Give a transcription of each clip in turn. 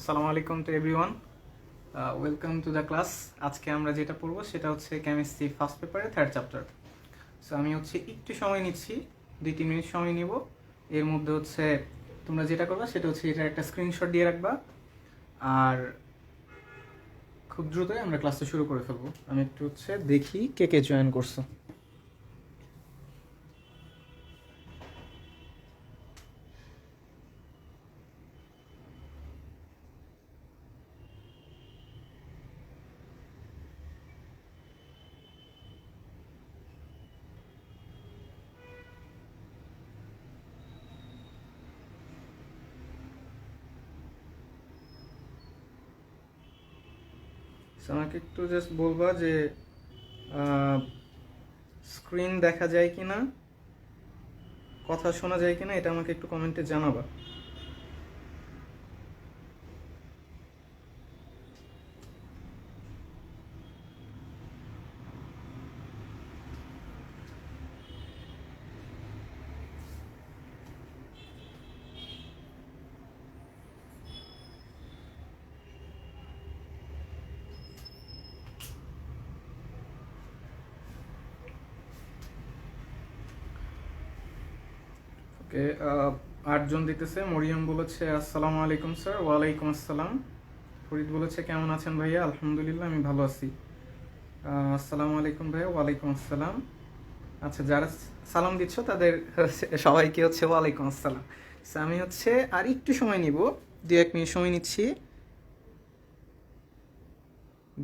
আসসালামু আলাইকুম to everyone, welcome to the class. আজকে আমরা যেটা পড়বো সেটা হচ্ছে কেমিস্ট্রি ফার্স্ট পেপারের থার্ড চ্যাপ্টার। সো আমি হচ্ছে একটু সময় নিচ্ছি, 2-3 মিনিট সময় নিব। এর মধ্যে হচ্ছে তোমরা যেটা করবা সেটা হচ্ছে এটা একটা স্ক্রিনশট দিয়ে রাখবা, আর খুব দ্রুতই আমরা ক্লাসটা শুরু করে ফেলবো। আমি একটু হচ্ছে দেখি কে কে জয়েন করছো। আমাকে একটু জাস্ট বলবা যে স্ক্রিন দেখা যায় কি না, কথা শোনা যায় কি না, এটা আমাকে একটু কমেন্টে জানাবা। ওকে, 8 জন দিতেছে। মরিয়ম বলেছে আসসালামু আলাইকুম স্যার। ওয়ালাইকুম আসসালাম। ফরিদ বলেছে কেমন আছেন ভাইয়া? আলহামদুলিল্লাহ, আমি ভালো আছি। আসসালামু আলাইকুম ভাইয়া। ওয়ালাইকুম আসসালাম। আচ্ছা, যারা সালাম দিচ্ছ তাদের সবাইকে হচ্ছে ওয়ালাইকুম আসসালাম। আমি হচ্ছে আর একটু সময় নিব, 2-1 মিনিট সময় নিচ্ছি,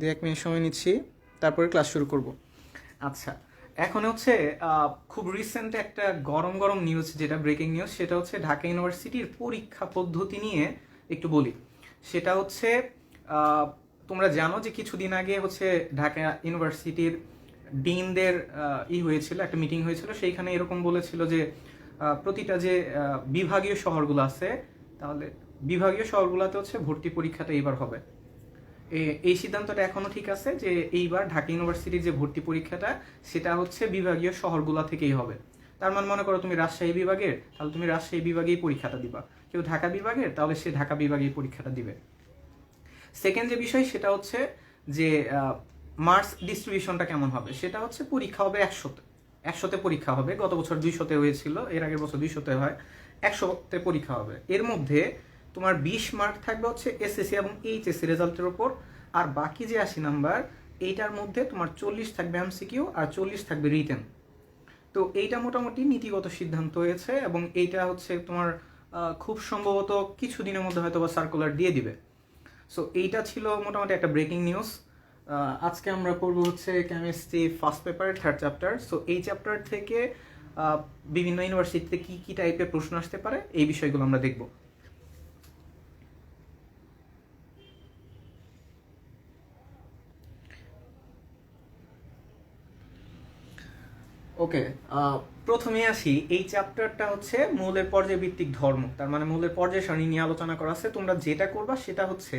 2-1 মিনিট সময় নিচ্ছি, তারপরে ক্লাস শুরু করব। আচ্ছা, এখন হচ্ছে খুব রিসেন্ট একটা গরম গরম নিউজ, যেটা ব্রেকিং নিউজ, সেটা হচ্ছে ঢাকা ইউনিভার্সিটির পরীক্ষা পদ্ধতি নিয়ে একটু বলি। সেটা হচ্ছে তোমরা জানো যে কিছুদিন আগে হচ্ছে ঢাকা ইউনিভার্সিটির ডিনদের হয়েছিল, একটা মিটিং হয়েছিল। সেইখানে এরকম বলেছিল যে প্রতিটা যে বিভাগীয় শহরগুলো আছে, তাহলে বিভাগীয় শহরগুলোতে হচ্ছে ভর্তি পরীক্ষাটা এবার হবে। এই সিদ্ধান্তটা এখনো ঠিক আছে যে এইবার ঢাকা ইউনিভার্সিটির যে ভর্তি পরীক্ষাটা সেটা হচ্ছে বিভাগীয় শহরগুলো থেকেই হবে। তার মানে মনে করো তুমি রাজশাহী বিভাগের, তাহলে তুমি রাজশাহী বিভাগেই পরীক্ষাটা দিবা। কেউ ঢাকা বিভাগের, তাহলে সে ঢাকা বিভাগেই পরীক্ষাটা দিবে। সেকেন্ড যে বিষয় সেটা হচ্ছে যে মার্কস ডিস্ট্রিবিউশনটা কেমন হবে। সেটা হচ্ছে পরীক্ষা হবে 100তে পরীক্ষা হবে। গত বছর 200তে হয়েছিল, এর আগের বছর 200তে হয়, 100তে পরীক্ষা হবে। এর মধ্যে তোমার 20 মার্ক থাকবে হচ্ছে এসএসসি এবং এইচএসসি রেজাল্টের উপর, আর বাকি যে 80 নাম্বার, এইটার মধ্যে তোমার 40 থাকবে এমসিকিউ আর 40 থাকবে রিটেন। তো এইটা মোটামুটি নীতিগত সিদ্ধান্ত হয়েছে, এবং এইটা হচ্ছে তোমার খুব সম্ভবত কিছুদিনের মধ্যে হয়তো বা সার্কুলার দিয়ে দিবে। সো এইটা ছিল মোটামুটি একটা ব্রেকিং নিউজ। আজকে আমরা পড়বো হচ্ছে কেমিস্ট্রি ফার্স্ট পেপারের থার্ড চ্যাপ্টার। সো এই চ্যাপ্টার থেকে বিভিন্ন ইউনিভার্সিটিতে কি কি টাইপের প্রশ্ন আসতে পারে এই বিষয়গুলো আমরা দেখব। ওকে, প্রথমে আসি। এই চ্যাপ্টারটা হচ্ছে মৌলের পর্যায়ভিত্তিক ধর্ম, তার মানে মৌলের পর্যায় সারণী নিয়ে আলোচনা করা আছে। তোমরা যেটা করবা সেটা হচ্ছে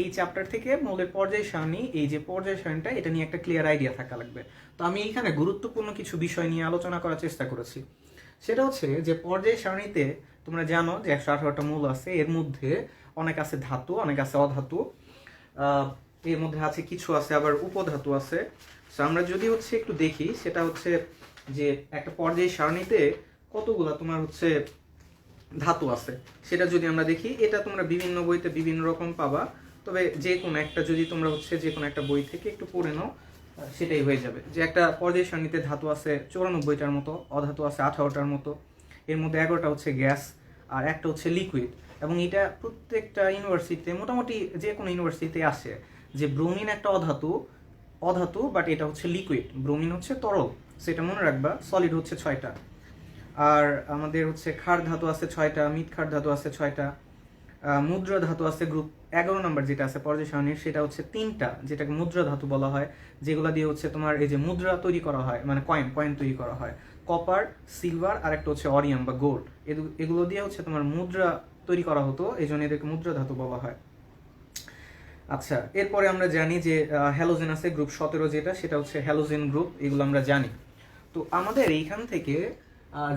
এই চ্যাপ্টার থেকে মৌলের পর্যায় সারণী, এই যে পর্যায় সারণীটা, এটা নিয়ে একটা ক্লিয়ার আইডিয়া থাকা লাগবে। তো আমি এখানে গুরুত্বপূর্ণ কিছু বিষয় নিয়ে আলোচনা করার চেষ্টা করেছি। সেটা হচ্ছে যে পর্যায় সারণীতে তোমরা জানো যে 118টা মৌল আছে। এর মধ্যে অনেক আছে ধাতু, অনেক আছে অধাতু, এর মধ্যে আছে কিছু আছে আবার উপধাতু আছে। তো আমরা যদি হচ্ছে একটু দেখি, সেটা হচ্ছে যে একটা পর্যায় সারণীতে কতগুলা তোমার হচ্ছে ধাতু আছে, সেটা যদি আমরা দেখি, এটা তোমরা বিভিন্ন বইতে বিভিন্ন রকম পাবা। তবে যে কোনো একটা যদি তোমরা হচ্ছে যে কোনো একটা বই থেকে একটু পড়ে নাও, সেটাই হয়ে যাবে যে একটা পর্যায় সারণীতে ধাতু আছে 94টার মতো, অধাতু আছে 18টার মতো, এর মধ্যে 11টা হচ্ছে গ্যাস আর একটা হচ্ছে লিকুইড। এবং এটা প্রত্যেকটা ইউনিভার্সিটিতে, মোটামুটি যে কোনো ইউনিভার্সিটিতে আসে যে ব্রোমিন একটা অধাতু, অধাতু বাট এটা হচ্ছে লিকুইড, ব্রোমিন হচ্ছে তরল, সেটা মনে রাখবা। সলিড হচ্ছে 6টা, আর আমাদের হচ্ছে ক্ষার ধাতু আছে 6টা, মৃৎ ক্ষার ধাতু আছে 6টা, মুদ্রা ধাতু আছে গ্রুপ 11 নম্বর যেটা আছে পর্যায় সারণীর, সেটা হচ্ছে 3টা, যেটাকে মুদ্রা ধাতু বলা হয়, যেগুলো দিয়ে হচ্ছে তোমার এই যে মুদ্রা তৈরি করা হয়, মানে কয়েন তৈরি করা হয়। কপার, সিলভার আর একটা হচ্ছে অরিয়াম বা গোল্ড, এগুলো দিয়ে হচ্ছে তোমার মুদ্রা তৈরি করা হতো, এই জন্য এদেরকে মুদ্রা ধাতু বলা হয়। আচ্ছা, এরপরে আমরা জানি যে হ্যালোজেন আছে গ্রুপ 17, যেটা সেটা হচ্ছে হ্যালোজেন গ্রুপ, এগুলো আমরা জানি। তো আমাদের এইখান থেকে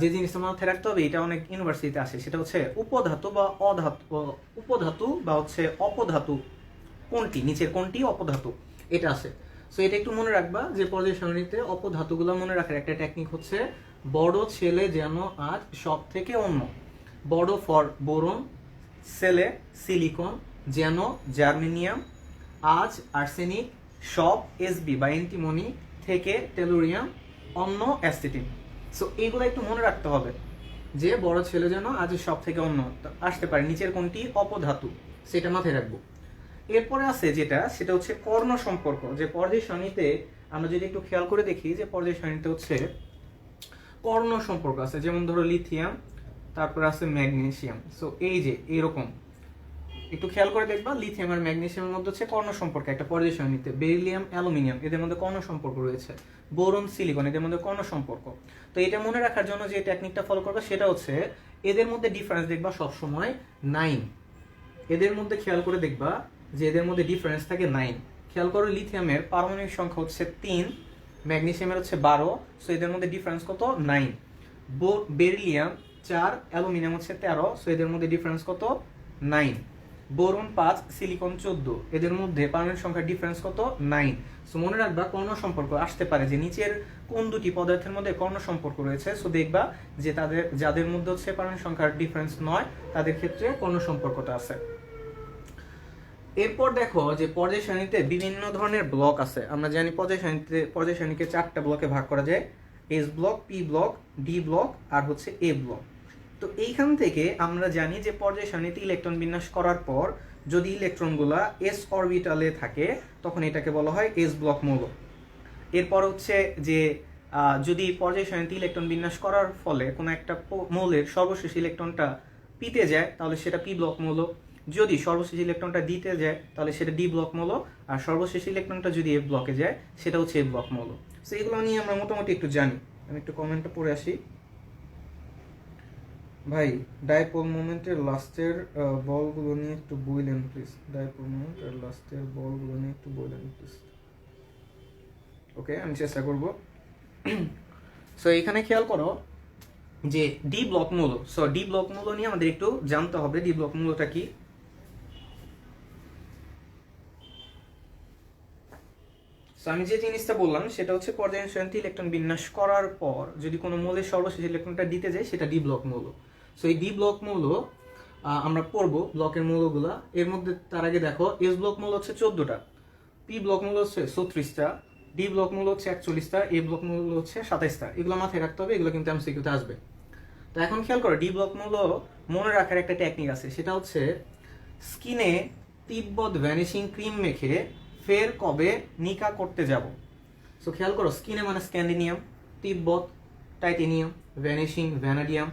যে জিনিসটা মাথায় রাখতে হবে, এটা অনেক ইউনিভার্সিটিতে আসে, সেটা হচ্ছে উপধাতু বা অধাতু, উপধাতু বা হচ্ছে অপধাতু কোনটি, নিচের কোনটি অপধাতু, এটা আসে। সো এটা একটু মনে রাখবা যে পর্যায় সারণীতে অপধাতুগুলো মনে রাখার একটা টেকনিক হচ্ছে বড় ছেলে যেন আজ সব থেকে অন্য। বড় ফর বোরন, ছেলে সিলিকন, যেন জার্মেনিয়াম, আজ আর্সেনিক, সব এসবি বা অ্যান্টিমনি, থেকে টেলুরিয়াম, অন্য অ্যাসিটিন। সো এইগুলো একটু মনে রাখতে হবে যে বড় ছেলে যেন আজ সব থেকে অন্য আসতে পারে, নিচের কোনটি অপধাতু, সেটা মাথায় রাখবো। এরপরে আছে যেটা, সেটা হচ্ছে কর্ণ সম্পর্ক। যে পর্যায় সারণীতে আমরা যদি একটু খেয়াল করে দেখি যে পর্যায় সারণীতে হচ্ছে কর্ণ সম্পর্ক আছে, যেমন ধরো লিথিয়াম, তারপর আছে ম্যাগনেসিয়াম। সো এই যে এরকম একটু খেয়াল করে দেখবা লিথিয়াম আর ম্যাগনেসিয়ামের মধ্যে হচ্ছে কর্ণ সম্পর্ক একটা পর্যায় সারণীতে। বেরিলিয়াম, অ্যালুমিনিয়াম, এদের মধ্যে কর্ণ সম্পর্ক রয়েছে। বোরন, সিলিকন, এদের মধ্যে কর্ণ সম্পর্ক। তো এটা মনে রাখার জন্য যে টেকনিকটা ফলো করবা সেটা হচ্ছে এদের মধ্যে ডিফারেন্স দেখবা সবসময় 9। এদের মধ্যে খেয়াল করে দেখবা যে এদের মধ্যে ডিফারেন্স থাকে 9। খেয়াল করো লিথিয়ামের পারমাণবিক সংখ্যা হচ্ছে 3, ম্যাগনেসিয়ামের হচ্ছে 12। সো এদের মধ্যে ডিফারেন্স কত? 9। বেরিলিয়াম 4, অ্যালুমিনিয়াম হচ্ছে 13। সো এদের মধ্যে ডিফারেন্স কত? 9। বোরন 5, সিলিকন 14, এদের মধ্যে পারমাণবিক সংখ্যার ডিফারেন্স কত? 9। সো মনে রাখবা কর্ণ সম্পর্ক আসতে পারে যে নিচের কোন দুটি পদার্থের মধ্যে কর্ণ সম্পর্ক রয়েছে। সো দেখবা যে তাদের যাদের মধ্যে হচ্ছে পারমাণবিক সংখ্যার ডিফারেন্স 9, তাদের ক্ষেত্রে কর্ণ সম্পর্কটা আছে। এরপর দেখো যে পর্যায় সারণীতে বিভিন্ন ধরনের ব্লক আছে। আমরা জানি পর্যায় সারণীকে 4টা ব্লকে ভাগ করা যায়, S block, P block, D block আর হচ্ছে এ ব্লক। তো এইখান থেকে আমরা জানি যে পর্যায় সারণীতে ইলেকট্রন বিন্যাস করার পর যদি ইলেকট্রনগুলা এস অরবিটালে থাকে তখন এটাকে বলা হয় এস ব্লক মৌল। এরপর হচ্ছে যে যদি পর্যায় সারণীতে ইলেকট্রন বিন্যাস করার ফলে কোনো একটা মৌলের সর্বশেষ ইলেকট্রনটা পিতে যায় তাহলে সেটা পি ব্লক মৌল। যদি সর্বশেষ ইলেকট্রনটা দিতে যায় তাহলে সেটা ডি ব্লক মৌল। আর সর্বশেষ ইলেকট্রনটা যদি এফ ব্লকে যায় সেটা হচ্ছে এফ ব্লক মৌল। সো এগুলো নিয়ে আমরা মোটামুটি একটু জানি। আমি একটু কমেন্টটা পড়ে আসি। ভাই ডাইপোল মোমেন্টের লাস্টের বলগুলো নিয়ে একটু বললেন প্লিজ। ডাইপোল মোমেন্ট আর লাস্টের বলগুলো নিয়ে একটু বললেন প্লিজ। ওকে, আমি চেষ্টা করব। সো এখানে খেয়াল করো যে ডি ব্লক মৌল। সো ডি ব্লক মৌল নিয়ে আমাদের একটু জানতে হবে ডি ব্লক মৌলটা কি। আমি যে জিনিসটা বললাম সেটা হচ্ছে পর্যায় সারণীতে ইলেকট্রন বিন্যাস করার পর যদি কোনো মৌলের সর্বশেষ ইলেকট্রনটা দিতে যায় সেটা ডি ব্লক মৌল। সো এই ডি ব্লক মৌল আমরা পড়বো ব্লকের মৌলগুলা। এর মধ্যে তার আগে দেখো এস ব্লক মৌল হচ্ছে 14টা, পি ব্লক মৌল হচ্ছে 36টা, ডি ব্লক মৌল হচ্ছে 41টা, এ ব্লক মৌল হচ্ছে 27টা। এগুলো মাথায় রাখতে হবে, এগুলো কিন্তু এমসিকিউতে আসবে। তো এখন খেয়াল করো ডি ব্লক মৌল মনে রাখার একটা টেকনিক আছে, সেটা হচ্ছে স্কিনে তিব্বত ভ্যানিশিং ক্রিম মেখে ফের কবে নিকা করতে যাব। সো খেয়াল করো স্কিনে মানে স্ক্যান্ডিনিয়াম, তিব্বত titanium, vanishing vanadium,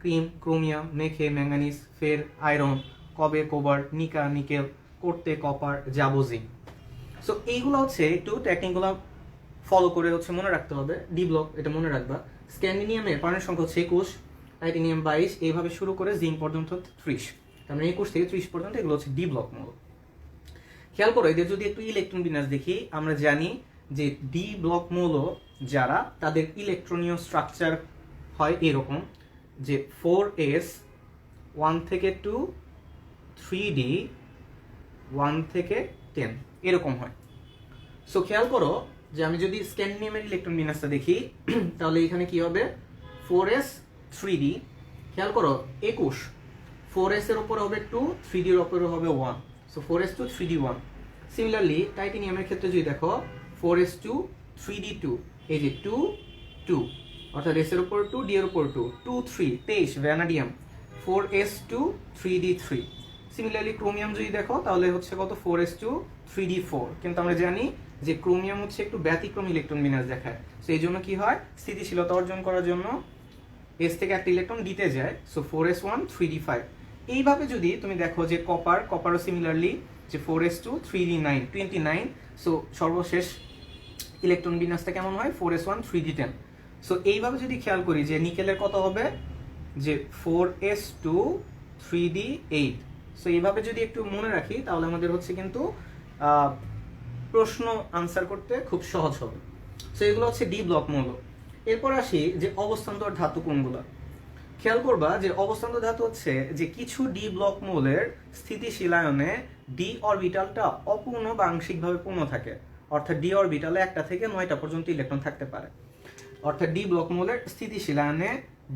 cream chromium, মেখে ম্যাঙ্গানিজ, ফের আয়রন, কবে কোবাল্ট, নিকা নিকেল, করতে কপার, যাব জিঙ্ক। সো এইগুলো হচ্ছে একটু টেকনিকগুলো ফলো করে হচ্ছে মনে রাখতে হবে। ডি ব্লক এটা মনে রাখবা। স্ক্যান্ডিনিয়ামের পারমাণবিক সংখ্যা হচ্ছে 21, টাইটেনিয়াম 22, এইভাবে শুরু করে জিঙ্ক পর্যন্ত 30। তার মানে 21 থেকে 30 পর্যন্ত এগুলো হচ্ছে ডি ব্লক মৌল। খেয়াল করো এদের যদি একটু ইলেকট্রন বিন্যাস দেখি আমরা জানি যে ডি ব্লক মৌল যারা তাদের ইলেকট্রনীয় স্ট্রাকচার হয় এরকম যে 4s 1 থেকে 2, 3d 1 থেকে 10 এরকম হয়। সো খেয়াল করো যে আমি যদি স্ক্যান্ডিনিয়ামের ইলেকট্রন বিন্যাসটা দেখি তাহলে এখানে কি হবে 4s 3d। খেয়াল করো 21, 4s এর উপরে হবে 2, 3d এর উপরে হবে 1। So 4s2 3d1। সিমিলারলি টাইটেনিয়ামের ক্ষেত্রে যদি দেখো 4s2 3d2, এই যে 2 2 অর্থাৎ s এর উপর 2, d এর উপর 2, 2 3 23 vanadium 4s2 3d3। Similarly chromium যদি দেখো তাহলে হচ্ছে কত 4s2 3d4। কিন্তু আমরা জানি যে ক্রোমিয়াম হচ্ছে একটু ব্যতিক্রম ইলেকট্রন বিন্যাস দেখায়। সো এই জন্য কি হয় স্থিতিশীলতা অর্জন করার জন্য এস থেকে একটা ইলেকট্রন দিতে যায়। So 4s1 3d5। এইভাবে যদি তুমি দেখো যে কপারও সিমিলারলি যে 4s2 3d9 29। সো সর্বশেষ ইলেকট্রন বিন্যাসটা কেমন হয় 4s1 3d10। সো এইভাবে যদি খেয়াল করি যে নিকেলের কত হবে যে 4s2 3d8। সো এইভাবে যদি একটু মনে রাখি তাহলে আমাদের হচ্ছে কিন্তু প্রশ্ন আনসার করতে খুব সহজ হবে। সো এগুলো হচ্ছে ডি ব্লক মৌল। এরপর আসি যে অবস্থান্তর ধাতু কোনগুলো। খেয়াল করবা যে অবস্থান্তর ধাতু হচ্ছে যে কিছু ডি ব্লক মৌলের স্থিতিশীল আয়নে ডি অরবিটালটা অপূর্ণ বা আংশিকভাবে পূর্ণ থাকে, অর্থাৎ ডি অরবিটালে 1টা থেকে 9টা পর্যন্ত ইলেকট্রন থাকতে পারে। অর্থাৎ ডি ব্লক মৌলের স্থিতিশীল আয়নে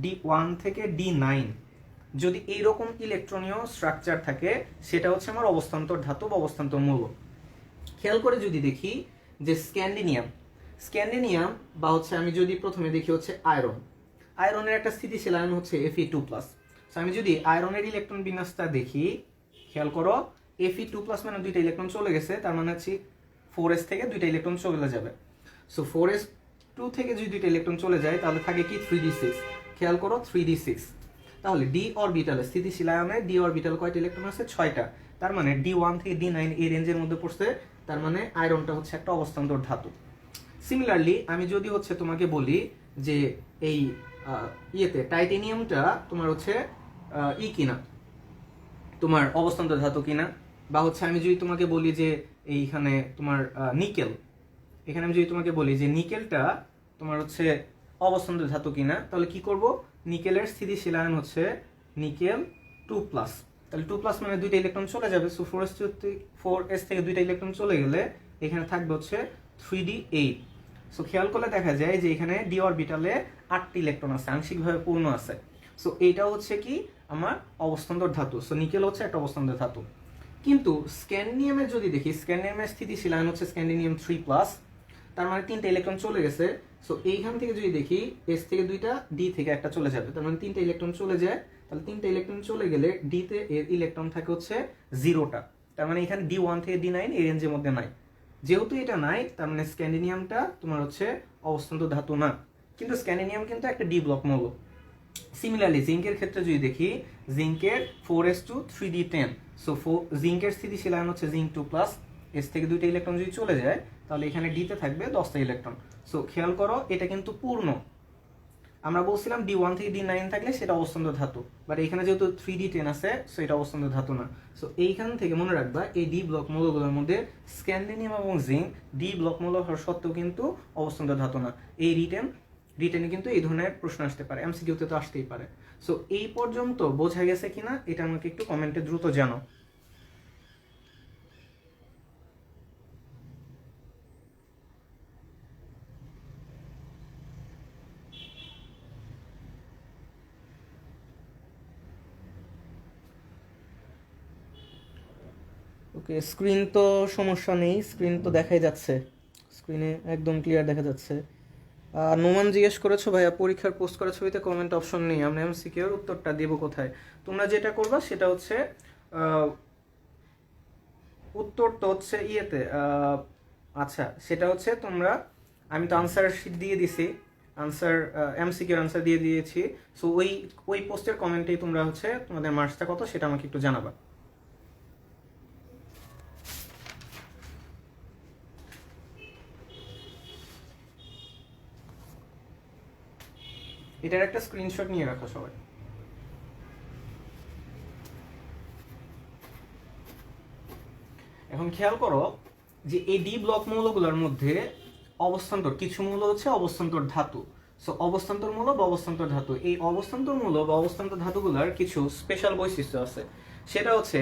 D1 থেকে D9 যদি এইরকম ইলেকট্রনীয় স্ট্রাকচার থাকে সেটা হচ্ছে আমার অবস্থান্তর ধাতু বা অবস্থান্তর মৌল। খেয়াল করে যদি দেখি যে স্ক্যান্ডিনিয়াম বা হচ্ছে আমি যদি প্রথমে দেখি হচ্ছে আয়রনের একটা স্থিতিশীল আয়ন হচ্ছে Fe2+। আমি যদি আয়রনের ইলেকট্রন বিন্যাসটা দেখি, খেয়াল করো Fe2+ মানে 2টা ইলেকট্রন চলে গেছে, তার মানে হচ্ছে 4s থেকে 2টা ইলেকট্রন চলে যাবে। সো 4s2 থেকে যদি 2টা ইলেকট্রন চলে যায় তাহলে থাকে কি 3d6। খেয়াল করো 3d6। তাহলে ডি অরবিটালে স্থিতিশীল আয়নে ডি অরবিটাল কয়টা ইলেকট্রন আছে? 6টা। তার মানে D1 থেকে D9 এই রেঞ্জের মধ্যে পড়ছে, তার মানে আয়রনটা হচ্ছে একটা অবস্থান্তর ধাতু। সিমিলারলি আমি যদি হচ্ছে তোমাকে বলি যে এই টাইটেনিয়ামটা তোমার হচ্ছে কিনা, তোমার অবস্থান্তর ধাতু কিনা, বা হচ্ছে আমি যদি তোমাকে বলি যে এইখানে তোমার নিকেল, এখানে আমি যদি তোমাকে বলি যে নিকেলটা তোমার হচ্ছে অবস্থান্তর ধাতু কিনা, তাহলে কি করব? নিকেলের স্থিতিশীল আয়ন হচ্ছে নিকেল 2+। তাহলে 2+ মানে 2টা ইলেকট্রন চলে যাবে। সো 4s থেকে 2টা ইলেকট্রন চলে গেলে এখানে থাকবে হচ্ছে 3d8। সো খেয়াল করলে দেখা যায় যে এখানে ডি অরবিটালে 8টি ইলেকট্রন আছে, আংশিকভাবে পূর্ণ আছে। সো এইটা হচ্ছে কি আমার অবস্থান্তর ধাতু। সো নিকেল হচ্ছে একটা অবস্থান্তর ধাতু। কিন্তু স্ক্যান্ডিনিয়ামের যদি দেখি, স্ক্যান্ডিনিয়ামের স্থিতিশীল আয়ন হচ্ছে স্ক্যান্ডিনিয়াম 3+, তার মানে 3টা ইলেকট্রন চলে গেছে। সো এইখান থেকে যদি দেখি এস থেকে 2টা, ডি থেকে 1টা চলে যাবে, তার মানে 3টা ইলেকট্রন চলে যায়। তাহলে 3টা ইলেকট্রন চলে গেলে ডি তে এর ইলেকট্রন থাকে হচ্ছে 0টা, তার মানে এখানে D1 থেকে D9 এই রেঞ্জের মধ্যে নাই। যেহেতু এটা নাই, তার মানে স্ক্যান্ডিনিয়ামটা তোমার হচ্ছে অবস্থান্তর ধাতু না। কিন্তু স্ক্যান্ডিনিয়াম কিন্তু একটা ডি ব্লক মৌল। সিমিলারলি জিঙ্কের ক্ষেত্রে যদি দেখি, জিঙ্কের 4s2 3d10। সো জিঙ্কের স্থিতিশীল আয়ন হচ্ছে জিঙ্ক 2+। এস থেকে 2টা ইলেকট্রন যদি চলে যায় তাহলে এখানে ডিতে থাকবে 10টা ইলেকট্রন। সো খেয়াল করো এটা কিন্তু পূর্ণ। আমরা বলছিলাম D1 থেকে D9 থাকলে সেটা অবস্থান্তর ধাতু, বাট এখানে যেহেতু 3d10 আছে সো এটা অবস্থান্তর ধাতু না। সো এইখান থেকে মনে রাখবা এই ডি ব্লক মৌলগুলোর মধ্যে স্ক্যান্ডিনিয়াম এবং জিঙ্ক ডি ব্লক মৌল হওয়ার সত্ত্বেও কিন্তু অবস্থান্তর ধাতু না। এই রিটেনে কিন্তু এই ধরনের প্রশ্ন আসতে পারে, এমসিকিউতে তো আসতেই পারে। সো এই পর্যন্ত বোঝা গেছে কিনা এটা আমাকে একটু কমেন্টে দ্রুত জানাও। ওকে, স্ক্রিন তো সমস্যা নেই, স্ক্রিন তো দেখাই যাচ্ছে, স্ক্রিনে একদম ক্লিয়ার দেখা যাচ্ছে। নোমান জিজ্ঞেস করেছো ভাইয়া পরীক্ষার পোস্ট করা ছবিতে কমেন্ট অপশন নেই, আমরা এমসিকিউর উত্তরটা দেব কোথায়? তোমরা যেটা করবা সেটা হচ্ছে উত্তর তো হচ্ছে আচ্ছা সেটা হচ্ছে তোমরা, আমি তো আনসার শিট দিয়ে দিছি, আনসার এমসিকিউর আনসার দিয়ে দিয়েছি। সো ওই পোস্টের কমেন্টেই তোমরা হচ্ছে তোমাদের মার্কসটা কত সেটা আমাকে একটু জানাবা। এটার একটা স্ক্রিনশট নিয়ে রাখো সবাই। এখন খেয়াল করো যে এই ডি ব্লক মৌলগুলোর মধ্যে অবস্থান্তর কিছু মৌল হচ্ছে অবস্থান্তর ধাতু। সো অবস্থান্তর মৌল বা অবস্থান্তর ধাতু, এই অবস্থান্তর মৌল বা অবস্থান্তর ধাতুগুলোর কিছু স্পেশাল বৈশিষ্ট্য আছে। সেটা হচ্ছে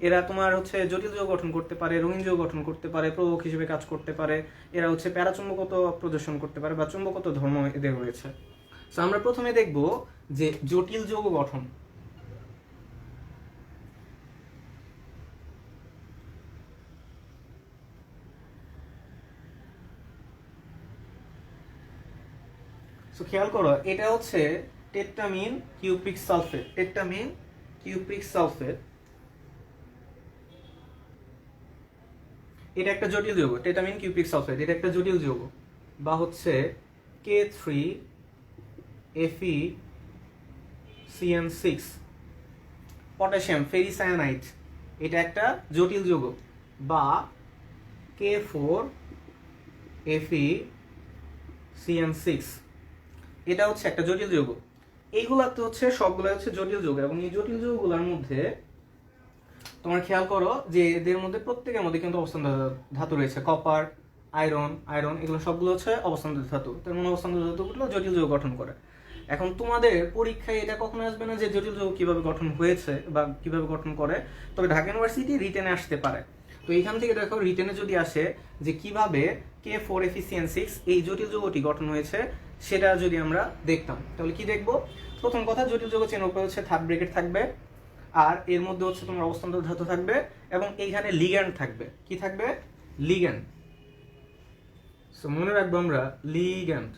এরা তোমার হচ্ছে জটিল যৌগ গঠন করতে পারে, রঙিন যৌগ গঠন করতে পারে, প্রভাবক হিসেবে কাজ করতে পারে, এরা হচ্ছে প্যারাচুম্বকত্ব প্রদর্শন করতে পারে বা চুম্বকত্ব ধর্ম এদের রয়েছে। সো আমরা প্রথমে দেখব যে জটিল যৌগ গঠন। সো খেয়াল করো এটা হচ্ছে টেট্রামিন কিউপ্রিক সালফেট, টেট্রামিন কিউপ্রিক সালফেট, এটা একটা জটিল যৌগ। টেট্রামিন কিউপ্রিক সালফেট এটা একটা জটিল যৌগ, বা হচ্ছে K3FeCN6। পটাশিয়াম ফেরিসায়ানাইট এটা একটা জটিল যৌগ, বা K4FeCN6 এটা হচ্ছে একটা জটিল যৌগ। এইগুলা তো হচ্ছে সবগুলো হচ্ছে জটিল যৌগ, এবং এই জটিল যৌগগুলোর মধ্যে তোমার খেয়াল করো যে এদের মধ্যে প্রত্যেকের মধ্যে কিন্তু অবস্থান্তর ধাতু রয়েছে। কপার, আয়রন আয়রন এগুলো সবগুলো হচ্ছে অবস্থান্তর ধাতু। তার মানে অবস্থান্তর ধাতুগুলো জটিল যৌগ গঠন করে। এখন তোমাদের পরীক্ষায় এটা কখনো আসবে না যে জটিল যৌগ কিভাবে গঠন হয়েছে বা কিভাবে গঠন করে, তবে ঢাকা ইউনিভার্সিটি রিটেনে আসতে পারে। তো এইখান থেকে দেখো রিটেনে যদি আসে যে কিভাবে K4Fe6 এই জটিল যৌগটি গঠন হয়েছে, সেটা যদি আমরা দেখতাম তাহলে কি দেখবো। প্রথম কথা, জটিল যৌগ চেনের উপরে হচ্ছে থার্ড ব্র্যাকেট থাকবে, আর এর মধ্যে হচ্ছে তোমার অবস্থান্তর ধাতু থাকবে, এবং এইখানে লিগ্যান্ড থাকবে। কি থাকবে? লিগ্যান্ড। সো মনে রাখবো আমরা লিগ্যান্ড,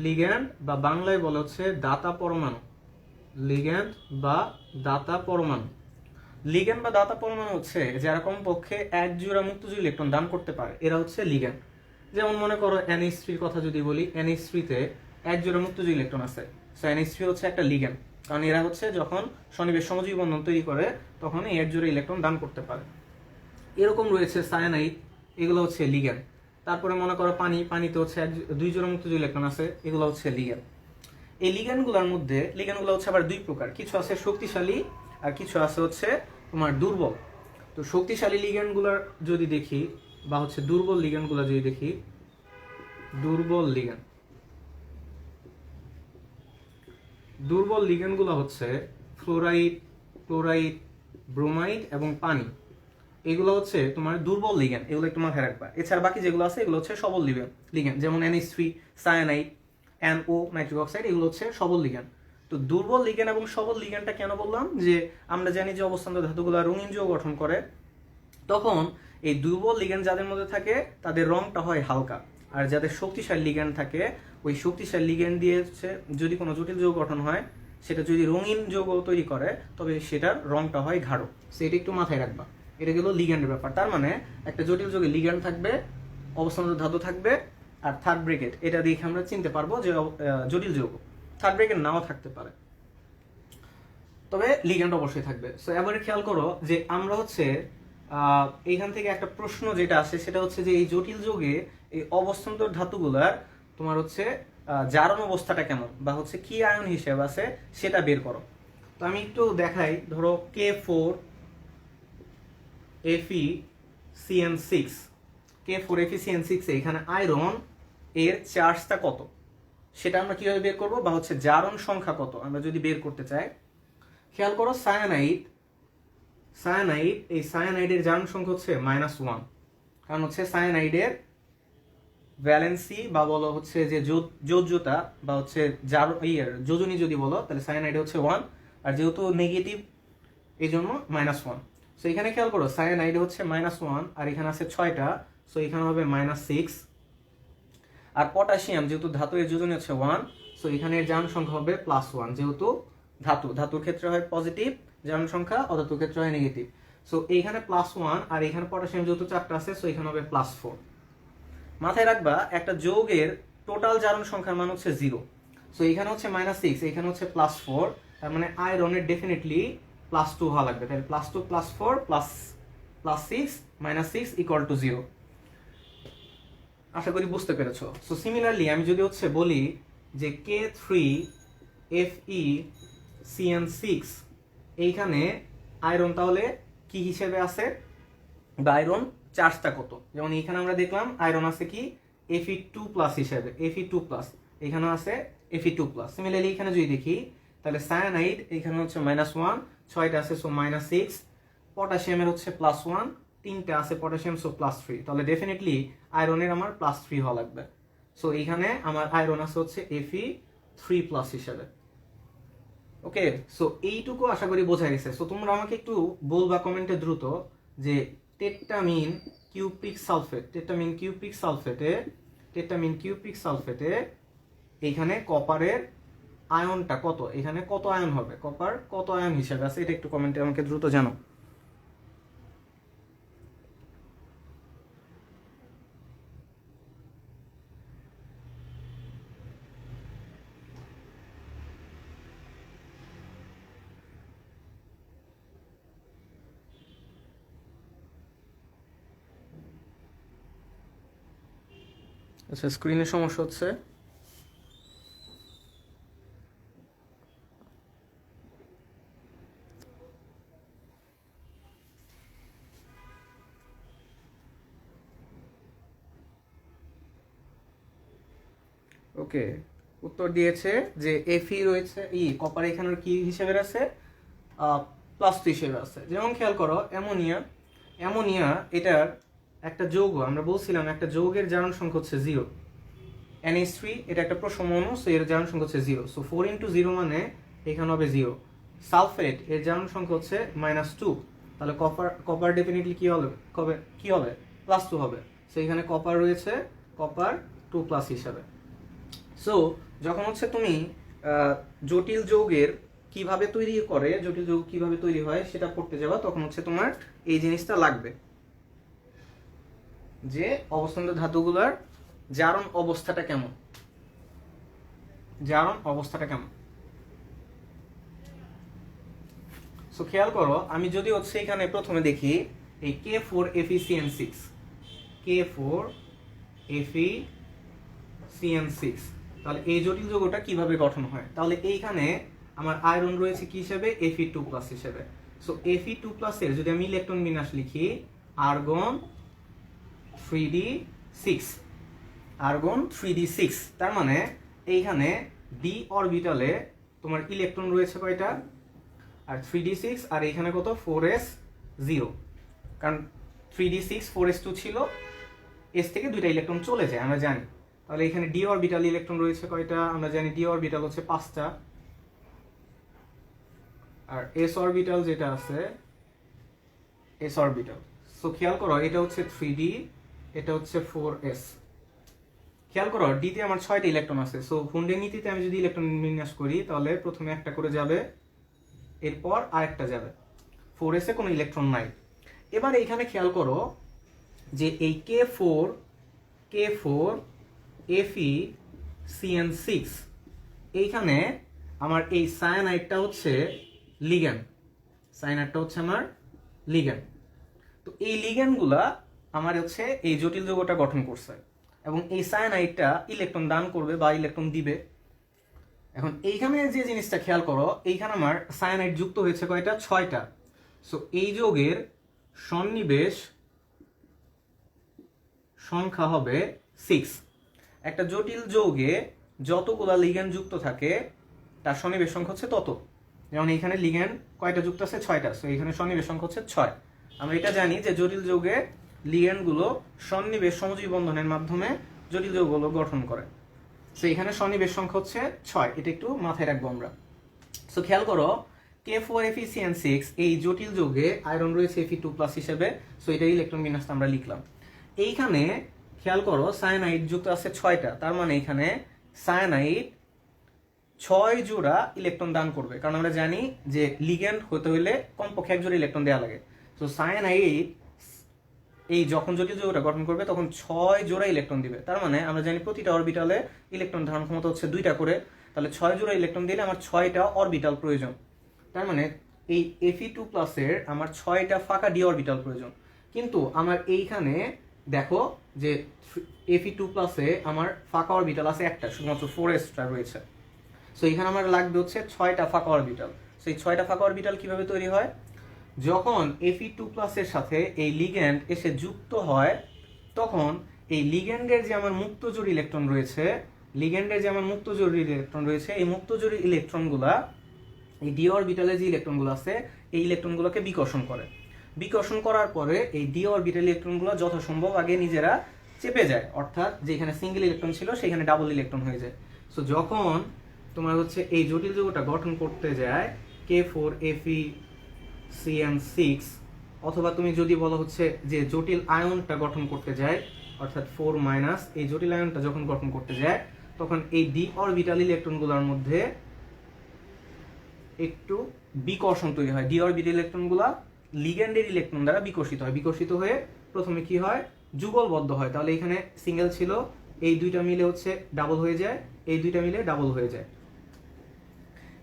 লিগ্যান্ড বা বাংলায় বলা হচ্ছে দাতা পরমাণু, লিগ্যান্ড বা দাতা পরমাণু। লিগ্যান্ড বা দাতা পরমাণু হচ্ছে যারা কমপক্ষে এক জোড়া মুক্তজোড়ী ইলেকট্রন দান করতে পারে, এরা হচ্ছে লিগ্যান্ড। যেমন মনে করো NH3 এর কথা যদি বলি, NH3 তে এক জোড়া মুক্তজোড়ী ইলেকট্রন আছে, সো NH3 হচ্ছে একটা লিগ্যান্ড, কারণ এরা হচ্ছে যখন সন্নিবেশ সমযোজী বন্ধন তৈরি করে তখন এই এক জোড়া ইলেকট্রন দান করতে পারে। এরকম রয়েছে সায়ানাইড, এগুলো হচ্ছে লিগ্যান্ড। তারপরে মনে করো পানি, পানিতে হচ্ছে দুই জোড়া মুক্তজোড়ী ইলেকট্রন আছে, এগুলো হচ্ছে লিগ্যান্ড। এই লিগ্যান্ডগুলোর মধ্যে লিগ্যান্ডগুলো হচ্ছে আবার দুই প্রকার, কিছু আছে শক্তিশালী আর কিছু আছে হচ্ছে তোমার দুর্বল। তো শক্তিশালী লিগ্যান্ডগুলোর যদি দেখি বা হচ্ছে দুর্বল লিগ্যান্ডগুলো যদি দেখি, দুর্বল লিগ্যান্ড, দুর্বল লিগ্যান্ডগুলো হচ্ছে ফ্লোরাইড, ক্লোরাইড, ব্রোমাইড এবং পানি। এগুলো হচ্ছে তোমার দুর্বল লিগ্যান্ড, এগুলো একটু মাথায় রাখবা। এছাড়া বাকি যেগুলো আছে এগুলো হচ্ছে সবল লিগ্যান্ড, যেমন NH3, cyanide, NO, nitric oxide, এগুলো হচ্ছে সবল লিগ্যান্ড। তো দুর্বল লিগ্যান্ড এবং সবল লিগ্যান্ডটা কেন বললাম, যে আমরা জানি যে অবস্থান্তর ধাতুগুলো রঙিন যৌগ গঠন করে, তখন এই দুর্বল লিগ্যান্ড যাদের মধ্যে থাকে তাদের রংটা হয় হালকা, আর যাদের শক্তিশালী লিগ্যান্ড থাকে ওই শক্তিশালী লিগ্যান্ড দিয়ে হচ্ছে যদি কোনো জটিল যৌগ গঠন হয়, সেটা যদি রঙিন যৌগ তৈরি করে তবে সেটার রংটা হয় গাঢ়। সেটা একটু মাথায় রাখবা। এটা গেল লিগ্যান্ডের ব্যাপার। তার মানে একটা জটিল যৌগে লিগ্যান্ড থাকবে, অবস্থান্তর ধাতু থাকবে, আর থার্ড ব্র্যাকেট, এটা দেখে আমরা চিনতে পারবো যে জটিল যৌগ। থার্ড ব্র্যাকেট নাও থাকতে পারে, তবে লিগ্যান্ড অবশ্যই থাকবে। সো এবারে খেয়াল করো যে আমরা হচ্ছে এইখান থেকে একটা প্রশ্ন যেটা আসে সেটা হচ্ছে যে এই জটিল যৌগে এই অবস্থান্তর ধাতুগুলার তোমার হচ্ছে জারণ অবস্থাটা কেমন বা হচ্ছে কি আয়ন হিসেবে আছে সেটা বের করো। তো আমি একটু দেখাই, ধরো K4Fe(CN6), K4Fe(CN6) এখানে আয়রন এর চার্জটা কত সেটা আমরা কিভাবে বের করবো, বা হচ্ছে জারণ সংখ্যা কত আমরা যদি বের করতে চাই। খেয়াল করো সায়ানাইড, এই সায়ানাইডের জারণ সংখ্যা হচ্ছে -1, কারণ হচ্ছে সায়ানাইডের ভ্যালেন্সি বা বলো হচ্ছে যে যোজ্যতা বা হচ্ছে যোজনী যদি বলো তাহলে সায়ানাইড হচ্ছে 1, আর যেহেতু নেগেটিভ এই জন্য -1। সো এখানে খেয়াল করো সায়ানাইড হচ্ছে -1 আর এখানে আছে 6টা, সো এখানে হবে -6। আর পটাশিয়াম যেহেতু ধাতু এর যোজনী হচ্ছে 1, সো এখানে জারণ সংখ্যা হবে +1, যেহেতু ধাতুর ক্ষেত্রে হয় পজিটিভ জারণ সংখ্যা, অধাতুর ক্ষেত্রে হয় নেগেটিভ। সো এইখানে +1 আর এখানে পটাশিয়াম যেহেতু 4টা আছে, সো এখানে হবে +4। মাথায় রাখবা একটা যৌগের টোটাল জারণ সংখ্যার মান হচ্ছে 0। সো এখানে হচ্ছে -6, এখানে হচ্ছে +4, তার মানে আয়রনের ডেফিনেটলি +2 হওয়া লাগবে। তাহলে +2 +4 +6 -6 = 0। আশা করি বুঝতে পেরেছো। সো সিমিলারলি আমি যদি হচ্ছে বলি যে K3Fe(CN6) এইখানে আয়রন তাহলে কি হিসেবে আছে বা আয়রন চার্জটা কত, যেমন এখানে আমরা দেখলাম আয়রন আছে কি Fe2+ হিসেবে, Fe2+, এখানে আছে Fe2+। সিমিলারলি এখানে যদি দেখি তাহলে সায়ানাইড এখানে হচ্ছে -1, 6টা আছে, সো -6, পটাশিয়ামের হচ্ছে +1, 3টা আছে পটাশিয়াম, সো +3, তাহলে ডেফিনেটলি আয়রনের আমার +3 হওয়া লাগবে। সো এইখানে আমার আয়রন আছে হচ্ছে Fe3+ হিসেবে। ওকে, সো এইটুকু আশা করি বোঝা গেছে। সো তোমরা আমাকে একটু বলবা কমেন্টে দ্রুত যে টেট্টামিন কিউপ্রিক সালফেটে এইখানে কপারের আয়নটা কত, এখানে কত আয়ন হবে, কপার কত আয়ন হিসেবে আছে, এটা একটু কমেন্টে আমাকে দ্রুত জানো। আচ্ছা, স্ক্রিনে সমস্যা হচ্ছে। ওকে, উত্তর দিয়েছে যে এফি রয়েছে, কপার এখানে কি হিসেবে আছে, প্লাস হিসেবে আছে। যেমন খেয়াল করো অ্যামোনিয়া, অ্যামোনিয়া এটার একটা যৌগ, আমরা বলছিলাম একটা যৌগের জারণ সংখ্যা হচ্ছে 0, NH3 এটা একটা প্রসম অণু, সো এর জারণ সংখ্যা হচ্ছে 0, সো 4 × 0 মানে এখানে হবে 0। সালফেট এর জারণ সংখ্যা হচ্ছে -2, তাহলে কপার ডেফিনেটলি কি হবে +2 হবে, সো এখানে কপার রয়েছে, কপার 2+ হিসাবে। সো যখন হচ্ছে তুমি জটিল যৌগের কিভাবে তৈরি করে, জটিল যৌগ কিভাবে তৈরি হয় সেটা পড়তে যাবা, তখন হচ্ছে তোমার এই জিনিসটা লাগবে যে অবস্থান্ত ধাতুগুলোর জারণ অবস্থাটা কেমন, জারণ অবস্থাটা কেমন। সো খেয়াল করো, আমি যদি হচ্ছে এখানে প্রথমে দেখি এই K4FeCN6, K4FeCN6, তাহলে এই জটিল যৌগটা কিভাবে গঠন হয়, তাহলে এইখানে আমার আয়রন রয়েছে কি হিসেবে, Fe2+ হিসেবে। সো Fe2+ এর যদি আমি ইলেকট্রন বিন্যাস লিখি, আর্গন 3d6, আর্গন 3d6, তার মানে এইখানে ডি অরবিটালে তোমার ইলেকট্রন রয়েছে কয়টা, আর 3d6, আর এখানে কত 4s0, কারণ 3d6 4s2 ছিল, এস থেকে দুইটা ইলেকট্রন চলে যায় আমরা জানি। তাহলে এখানে ডি অরবিটাল ইলেকট্রন রয়েছে কয়টা, আমরা জানি ডি অরবিটাল হচ্ছে 5টা, আর এস অরবিটাল যেটা আছে এস অরবিটাল। সো খেয়াল করো এটা হচ্ছে 3d, এটা হচ্ছে 4s। খেয়াল করো ডিতে আমার 6টা ইলেকট্রন আছে, সো হুন্ডের নীতিতে আমি যদি ইলেকট্রন বিন্যাস করি তাহলে প্রথমে একটা করে যাবে, এরপর আরেকটা যাবে, 4s এ কোনো ইলেকট্রন নাই। এবার এইখানে খেয়াল করো যে এই K4FeCN6, এইখানে আমার এই সায়ানাইডটা হচ্ছে লিগ্যান্ড, সায়ানাইডটা হচ্ছে আমার লিগ্যান্ড। তো এই লিগ্যান্ডগুলা আমার হচ্ছে এই জটিল যৌগটা গঠন করছে, এবং এই সায়ানাইডটা ইলেকট্রন দান করবে বা ইলেকট্রন দিবে। এখন এইখানে যে জিনিসটা খেয়াল করো, এইখানে আমার সায়ানাইড যুক্ত হয়েছে কয়টা, 6টা। সো এই যৌগের সন্নিবেশ সংখ্যা হবে 6। একটা জটিল যৌগে যতগুলা লিগ্যান্ড যুক্ত থাকে তার সন্নিবেশ সংখ্যা হচ্ছে তত। যেমন এইখানে লিগ্যান্ড কয়টা যুক্ত আছে, 6টা, সো এইখানে সন্নিবেশ সংখ্যা হচ্ছে 6। আমরা এটা জানি যে জটিল যৌগে লিগ্যান্ডগুলো সন্নিবেশ সমযোজী বন্ধনের মাধ্যমে জটিল যৌগগুলো গঠন করে। সো এখানে সন্নিবেশ সংখ্যা হচ্ছে 6, এটা একটু মাথায় রাখবো আমরা। সো খেয়াল করো K4FeCN6 এই জটিল যৌগে আয়রন রয়েছে Fe2+ হিসেবে, সো এটা ইলেকট্রন বিন্যাসটা আমরা লিখলাম। এইখানে খেয়াল করো সায়ানাইড যুক্ত আছে 6টা, তার মানে এখানে সায়ানাইড 6 জোড়া ইলেকট্রন দান করবে, কারণ আমরা জানি যে লিগ্যান্ড হতে হলে কমপক্ষে 1 জোড়া ইলেকট্রন দেওয়া লাগে। সো সায়ানাইড এই যখন জটিল যৌগটা গঠন করবে তখন 6 জোড়া ইলেকট্রন দিবে, তার মানে আমরা জানি প্রতিটা অরবিটালে ইলেকট্রন ধারণ ক্ষমতা হচ্ছে 2টা করে, তাহলে 6 জোড়া ইলেকট্রন দিলে আমার 6টা অরবিটাল প্রয়োজন। তার মানে এই Fe2+ এর আমার 6টা ফাঁকা ডি অরবিটাল প্রয়োজন। কিন্তু আমার এইখানে দেখো যে Fe2+ এ আমার ফাঁকা অরবিটাল আছে একটা, শুধুমাত্র 4s রয়েছে। সো এখানে আমার লাগবে হচ্ছে 6টা ফাঁকা অরবিটাল। সো এই 6টা ফাঁকা অরবিটাল কিভাবে তৈরি হয়, যখন Fe2+ এর সাথে এই লিগ্যান্ড এসে যুক্ত হয়, তখন এই লিগ্যান্ডের যে আমার মুক্তজোড়ী ইলেকট্রন রয়েছে, এই মুক্তজোড়ী ইলেকট্রনগুলা এই ডি অরবিটালে যে ইলেকট্রনগুলো আছে এই ইলেকট্রনগুলোকে বিকর্ষণ করে। বিকর্ষণ করার পরে এই ডি অরবিটাল ইলেকট্রনগুলো যথাসম্ভব আগে নিজেরা চেপে যায়, অর্থাৎ যেখানে সিঙ্গেল ইলেকট্রন ছিল সেখানে ডাবল ইলেকট্রন হয়ে যায়। সো যখন তোমার হচ্ছে এই জটিল যৌগটা গঠন করতে যায় K4FeCN6, অথবা তুমি যদি বলো হচ্ছে যে জটিল আয়নটা গঠন করতে যায়, অর্থাৎ 4- এই জটিল আয়নটা যখন গঠন করতে যায়, তখন এই ডি অরবিটাল ইলেকট্রনগুলোর মধ্যে একটু বিকর্ষণ তৈরি হয়। ডি অরবিটাল ইলেকট্রনগুলা লিগ্যান্ডের ইলেকট্রন দ্বারা বিকর্ষিত হয়ে প্রথমে কি হয়, যুগলবদ্ধ হয়। তাহলে এখানে সিঙ্গেল ছিল, এই দুইটা মিলে হচ্ছে ডাবল হয়ে যায়, এই দুইটা মিলে ডাবল হয়ে যায়।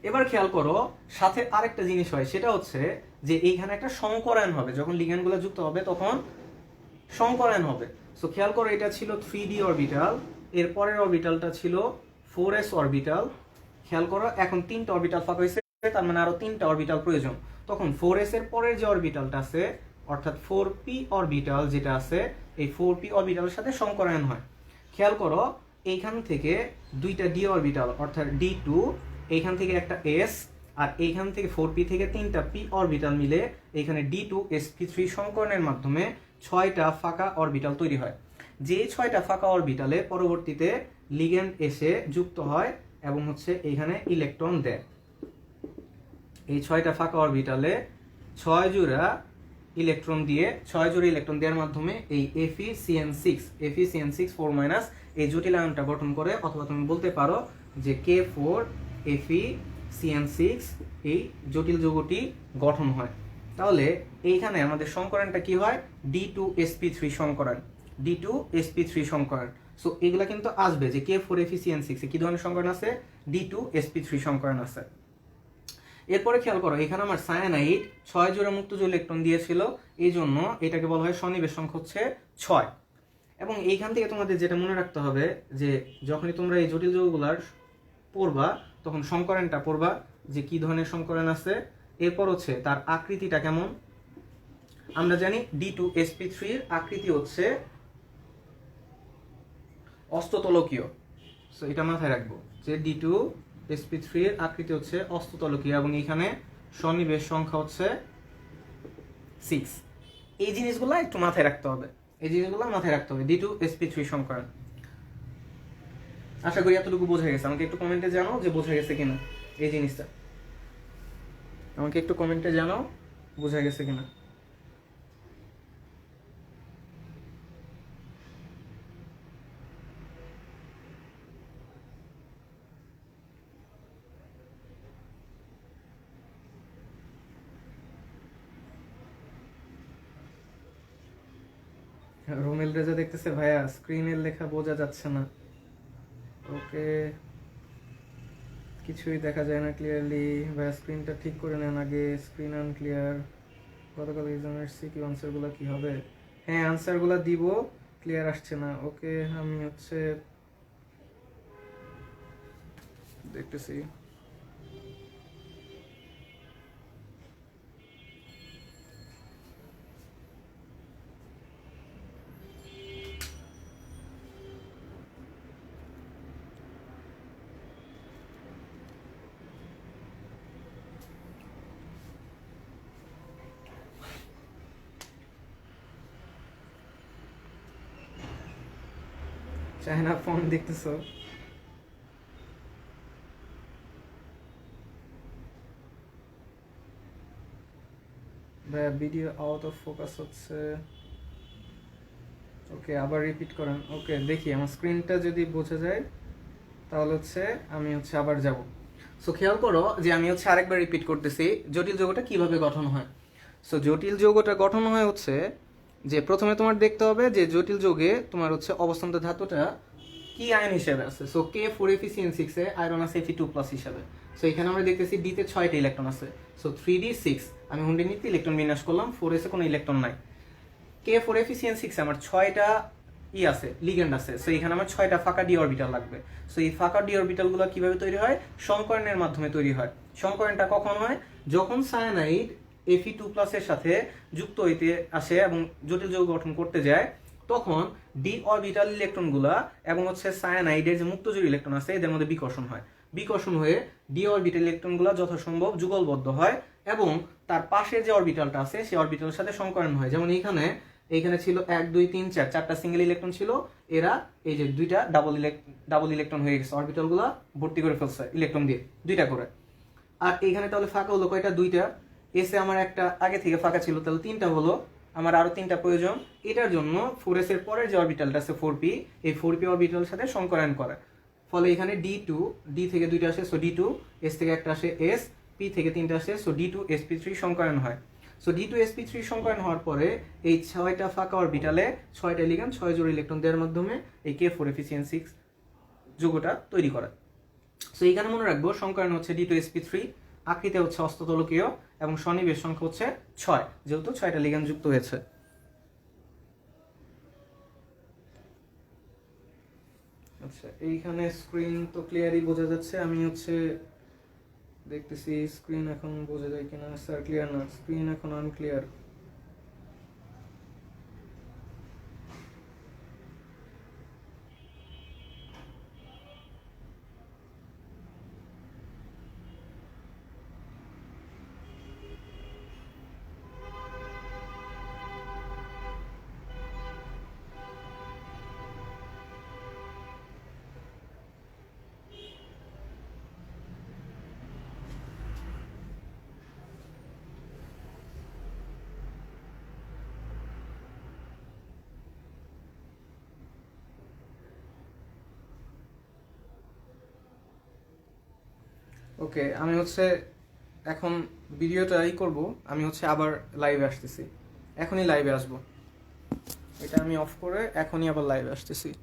এবার খেয়াল করো সাথে আরেকটা জিনিস হয়, সেটা হচ্ছে যে এইখানে একটা সংকরায়ন হবে, যখন লিগ্যান্ডগুলো যুক্ত হবে তখন সংকরায়ন হবে। সো খেয়াল করো এটা ছিল 3d অরবিটাল, এর পরের অরবিটালটা ছিল 4s অরবিটাল। খেয়াল করো এখন 3টা অরবিটাল ফাঁকা হয়েছে, তার মানে আরো 3টা অরবিটাল প্রয়োজন। তখন 4s এর পরের যে অরবিটালটা আছে, অর্থাৎ 4p অরবিটাল যেটা আছে, এই 4p অরবিটালের সাথে সংকরায়ন হয়। খেয়াল করো এইখান থেকে দুইটা ডি অরবিটাল অর্থাৎ D2, এইখান থেকে একটা S, আর এইখান থেকে 4p থেকে 3টা p অরবিটাল মিলে এইখানে D2sp3 সংকরণের মাধ্যমে 6টা ফাঁকা অরবিটাল তৈরি হয়। যে 6টা ফাঁকা অরবিটালে পরবর্তীতে লিগ্যান্ড এসে যুক্ত হয় এবং হচ্ছে এইখানে ইলেকট্রন দেয়। এই 6টা ফাঁকা অরবিটালে 6 জোড়া ইলেকট্রন দেওয়ার মাধ্যমে এই FeCN6 4- এই জটিল আয়নটা গঠন করে, অথবা তুমি বলতে পারো যে K4FeCN6 এই জটিল যৌগটি গঠন হয়। তাহলে এইখানে আমাদের সংকরণটা কি হয়? D2sp3 সংকরণ, D2sp3 সংকরণ। সো এগুলা কিন্তু আসবে যে K4FeCN6 এ কি ধরনের সংকরণ আছে? D2sp3 সংকরণ আছে। এরপরে খেয়াল করো, এখানে আমার সায়ানাইড 6 জোড়া মুক্ত যৌগ ইলেকট্রন দিয়েছিল, এই জন্য এটাকে বলা হয় সন্নিবেশ সংখ্যা হচ্ছে 6। এবং এইখান থেকে তোমাদের যেটা মনে রাখতে হবে যে যখনই তোমরা এই জটিল যৌগগুলার পড়বা তখন সংকরণটা পড়বা যে কি ধরনের সংকরণ আছে, এরপর হচ্ছে তার আকৃতিটা কেমন। আমরা জানি D2sp3 এর আকৃতি হচ্ছে অস্ততলকীয়, সো এটা মাথায় রাখবো যে D2sp3 এর আকৃতি হচ্ছে অস্ততলকীয় এবং এখানে সন্নিবেশ সংখ্যা হচ্ছে 6। এই জিনিসগুলো একটু মাথায় রাখতে হবে, D2sp3 সংকরণ। আশা করি এতটুকু বোঝা গেছে। আমাকে একটু কমেন্টে জানাও যে বোঝা গেছে কিনা এই জিনিসটা, বোঝা গেছে কিনা। রোমেল রেজা দেখতেছে ভাইয়া স্ক্রিনের লেখা বোঝা যাচ্ছে না। ওকে, কিছুই দেখা যায় না ক্লিয়ারলি। ভাইয়া স্ক্রিনটা ঠিক করে নেন আগে, স্ক্রিন আনক্লিয়ার। গতকাল এক্সামের সিকিউ আনসারগুলো কি হবে? হ্যাঁ, আনসারগুলো দিব, ক্লিয়ার আসছে না। ওকে, আমি হচ্ছে দেখতেছি। চায়না ফোন দেখতেছো? ভাইয়া ভিডিও আউট অফ ফোকাস হচ্ছে। ওকে, আবার রিপিট করেন। ওকে, দেখি আমার স্ক্রিনটা যদি বোঝা যায় তাহলে হচ্ছে আমি হচ্ছে আবার যাব। সো খেয়াল করো যে আমি হচ্ছে আরেকবার রিপিট করতেছি জটিল যৌগটা কিভাবে গঠন হয়। সো জটিল যৌগটা গঠন হয় হচ্ছে যে প্রথমে তোমার দেখতে হবে যে জটিল যৌগে তোমার হচ্ছে অবস্থান্ত ধাতুটা কি আয়ন হিসেবে আছে। সো K4FeCN6 এ আয়রন আছে Fe2+ হিসেবে। সো এখানে আমরা দেখতেছি D তে 6টা ইলেকট্রন আছে। সো 3d6 আমি হুন্ডিনিতে ইলেকট্রন বিন্যাস করলাম, 4s এ কোনো ইলেকট্রন নাই। K4FeCN6 আমার 6টা আছে, লিগ্যান্ড আছে। সো এখানে আমার 6টা ফাঁকা ডি অরবিটাল লাগবে। সো এই ফাঁকা ডি অরবিটালগুলো কিভাবে তৈরি হয়? সংকরণের মাধ্যমে তৈরি হয়। সংকরণটা কখন হয়? যখন সায়ানাইড Fe2+ এর সাথে যুক্ত হইতে আসে এবং জটিল যৌগ গঠন করতে যায়, তখন ডি অরবিটাল ইলেকট্রনগুলা এবং হচ্ছে সায়ানাইডের যে মুক্ত যৌগ ইলেকট্রন আছে এদের মধ্যে বিকর্ষণ হয়। বিকর্ষণ হয়ে ডি অরবিটাল ইলেকট্রনগুলো যথাসম্ভব যুগলবদ্ধ হয় এবং তার পাশের যে অরবিটালটা আছে সেই অরবিটালের সাথে সংকরণ হয়। যেমন এইখানে ছিল 1 2 3 4 চারটা সিঙ্গেল ইলেকট্রন ছিল, এরা এই যে দুইটা ডাবল ইলেকট্রন হয়ে গেছে, অরবিটালগুলো ভর্তি করে ফেলছে ইলেকট্রন দিয়ে দুইটা করে। আর এইখানে তাহলে ফাঁকা হলো কয়টা? দুইটা। এসে আমার একটা আগে থেকে ফাঁকা ছিল, তাহলে 3টা হলো, আমার আরো 3টা প্রয়োজন। এটার জন্য 4s এর পরের যে অরবিটালটা আছে 4p, এই 4p অরবিটালের সাথে সংকরণ করে। ফলে এখানে D থেকে 2টা আসে, সো D2, S থেকে একটা আসে S, P থেকে 3টা আসে, সো D2sp3 সংকরণ হয়। সো D2sp3 সংকরণ হওয়ার পরে এই 6টা ফাঁকা অরবিটালে 6টা লিগ্যান্ড 6 জোড়া ইলেকট্রন দেওয়ার মাধ্যমে এই K4FeCN6 যৌগটা তৈরি করে। সো এইখানে মনে রাখবো সংকরণ হচ্ছে D2sp3, আকৃতি হচ্ছে অস্ততলকীয় এবং সন্নিবেশ সংখ্যা হচ্ছে 6, যেহেতু 6টা লিগ্যান্ড যুক্ত হয়েছে। আচ্ছা, এইখানে স্ক্রিন তো ক্লিয়ারই বোঝা যাচ্ছে। আমি হচ্ছে দেখতেছি স্ক্রিন এখন বোঝা যায় কিনা। স্যার ক্লিয়ার না, স্ক্রিন এখন আনক্লিয়ার। ওকে, আমি হচ্ছে এখন ভিডিওটা করব, আমি হচ্ছে আবার লাইভে আসতেছি, এখনই লাইভে আসবো। এটা আমি অফ করে এখনই আবার লাইভে আসতেছি।